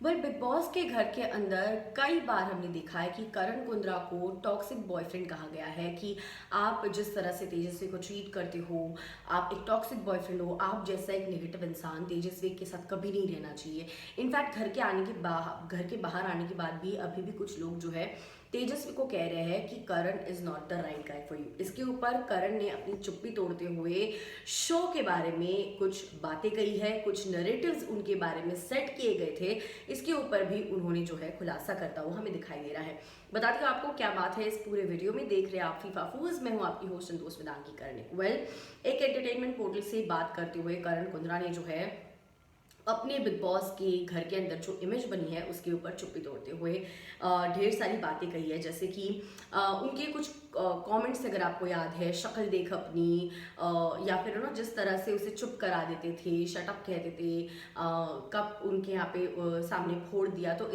Well big boss के घर के अंदर कई बार हमने देखा है कि करण कुंद्रा को टॉक्सिक बॉयफ्रेंड कहा गया है कि आप जिस तरह से तेजस्वी को ट्रीट करते हो, आप एक टॉक्सिक बॉयफ्रेंड हो। आप जैसा एक नेगेटिव इंसान तेजस्वी के साथ कभी नहीं रहना चाहिए। इनफैक्ट घर के बाहर आने के बाद भी अभी भी कुछ लोग जो है तेजस्वी को कह रहे हैं कि Karan is not the right guy for you. इसके ऊपर करण ने अपनी चुप्पी तोड़ते हुए शो के बारे में कुछ बातें कही है, कुछ नरेटिव्स उनके बारे में सेट किए गए थे। इसके ऊपर भी उन्होंने जो है खुलासा करता हुआ हमें दिखाई दे रहा है। बताती हूँ आपको क्या बात है इस पूरे वीडियो में। देख रहे हैं आप फीफा फूज, मैं हूँ आपकी होस्ट एंड दोस्त वेदांगी करने। एक एंटरटेनमेंट पोर्टल से बात करते हुए करण कुंद्रा ने जो है अपने बिग बॉस के घर के अंदर जो इमेज बनी है उसके ऊपर चुप्पी तोड़ते हुए ढेर सारी बातें कही है। जैसे कि उनके कुछ कमेंट्स अगर आपको याद है, शक्ल देख अपनी, या फिर ना जिस तरह से उसे चुप करा देते थे, शटअप कहते थे, कप उनके यहाँ पे सामने फोड़ दिया। तो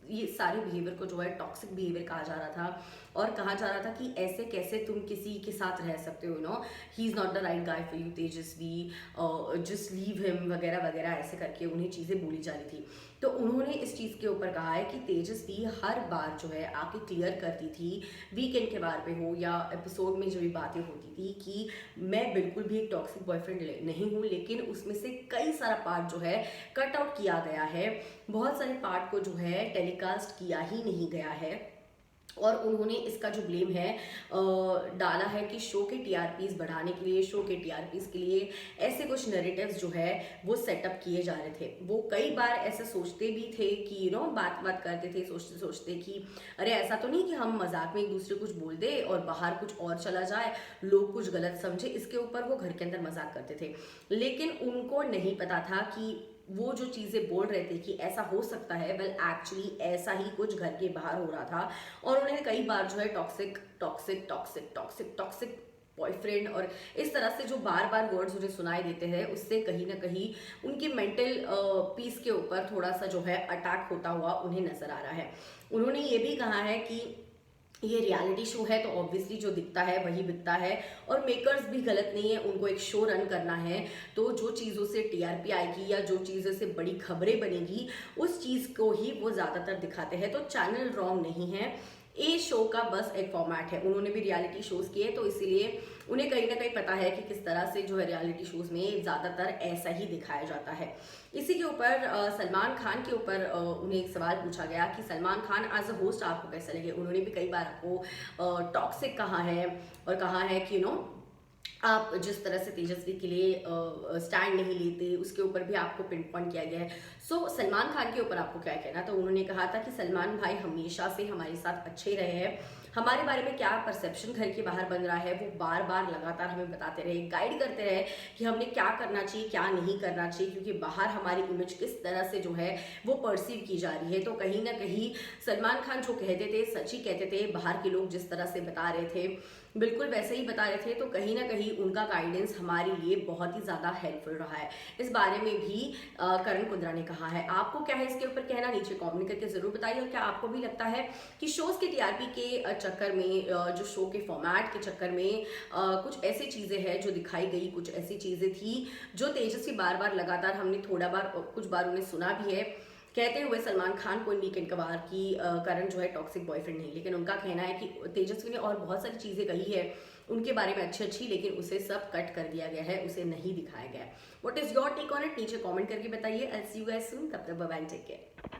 ये सारे बिहेवियर को जो है टॉक्सिक बिहेवियर कहा जा रहा था और कहा जा रहा था कि ऐसे कैसे तुम किसी के साथ रह सकते हो, no he is not the right guy for you Tejasvi, just leave him वगैरह वगैरह, ऐसे करके उन्हें चीज़ें बोली जा रही थी। तो उन्होंने इस चीज़ के ऊपर कहा है कि तेजस्वी हर बार जो है आके क्लियर करती थी, वीकेंड के बार पे हो या एपिसोड में जो भी बातें होती थी, कि मैं बिल्कुल भी एक टॉक्सिक बॉयफ्रेंड नहीं हूँ। लेकिन उसमें से कई सारा पार्ट जो है कट आउट किया गया है, बहुत सारे पार्ट को जो है टेलीकास्ट किया ही नहीं गया है। और उन्होंने इसका जो ब्लेम है डाला है कि शो के टीआरपीज बढ़ाने के लिए, शो के टीआरपीज के लिए ऐसे कुछ नैरेटिव्स जो है वो सेटअप किए जा रहे थे। वो कई बार ऐसे सोचते भी थे कि बात बात करते थे, सोचते सोचते कि अरे ऐसा तो नहीं कि हम मजाक में एक दूसरे कुछ बोल दे और बाहर कुछ और चला जाए, लोग कुछ गलत समझे। इसके ऊपर वो घर के अंदर मजाक करते थे, लेकिन उनको नहीं पता था कि वो जो चीज़ें बोल रहे थे कि ऐसा हो सकता है, वेल एक्चुअली ऐसा ही कुछ घर के बाहर हो रहा था। और उन्होंने कई बार जो है toxic toxic toxic toxic toxic boyfriend और इस तरह से जो बार बार वर्ड्स उन्हें सुनाई देते हैं, उससे कहीं ना कहीं उनकी मेंटल पीस के ऊपर थोड़ा सा जो है अटैक होता हुआ उन्हें नजर आ रहा है। उन्होंने ये भी कहा है कि ये रियलिटी शो है तो ऑब्वियसली जो दिखता है वही बिकता है, और मेकर्स भी गलत नहीं है, उनको एक शो रन करना है। तो जो चीज़ों से टीआरपी आएगी या जो चीज़ों से बड़ी खबरें बनेगी उस चीज़ को ही वो ज़्यादातर दिखाते हैं। तो चैनल रॉन्ग नहीं है, ये शो का बस एक फॉर्मेट है। उन्होंने भी रियलिटी शोज किए तो इसीलिए उन्हें कहीं ना कहीं पता है कि किस तरह से जो है रियलिटी शोज में ज़्यादातर ऐसा ही दिखाया जाता है। इसी के ऊपर सलमान खान के ऊपर उन्हें एक सवाल पूछा गया कि Salman Khan as a host आपको कैसे लगे। उन्होंने भी कई बार आपको टॉक्सिक कहा है और कहा है कि आप जिस तरह से तेजस्वी के लिए स्टैंड नहीं लेते, उसके ऊपर भी आपको पिन पॉइंट किया गया है। सो सलमान खान के ऊपर आपको क्या कहना। तो उन्होंने कहा था कि सलमान भाई हमेशा से हमारे साथ अच्छे रहे हैं, हमारे बारे में क्या परसेप्शन घर के बाहर बन रहा है वो बार बार लगातार हमें बताते रहे, गाइड करते रहे कि हमने क्या करना चाहिए क्या नहीं करना चाहिए, क्योंकि बाहर हमारी इमेज किस तरह से जो है वो परसीव की जा रही है। तो कहीं ना कहीं सलमान खान जो कहते थे सच ही कहते थे, बाहर के लोग जिस तरह से बता रहे थे बिल्कुल वैसे ही बता रहे थे। तो कहीं ना कहीं उनका गाइडेंस हमारे लिए बहुत ही ज़्यादा हेल्पफुल रहा है। इस बारे में भी करण कुंद्रा ने कहा है। आपको क्या है इसके ऊपर कहना, नीचे कमेंट करके ज़रूर बताइए। और क्या आपको भी लगता है कि शोज़ के टीआरपी के चक्कर में, जो शो के फॉर्मेट के चक्कर में कुछ ऐसी चीज़ें हैं जो दिखाई गई, कुछ ऐसी चीज़ें थी जो तेजस्वी बार बार लगातार, हमने थोड़ा बार कुछ बार उन्हें सुना भी है कहते हुए सलमान खान को वीकेंड का बार कि करण जो है टॉक्सिक बॉयफ्रेंड नहीं। लेकिन उनका कहना है कि तेजस्वी ने और बहुत सारी चीज़ें कही है उनके बारे में अच्छी अच्छी, लेकिन उसे सब कट कर दिया गया है, उसे नहीं दिखाया गया है। What is your take on it, नीचे कमेंट करके बताइए। आई सी यू गाइस सून, तब तक बाय बाय, टेक केयर।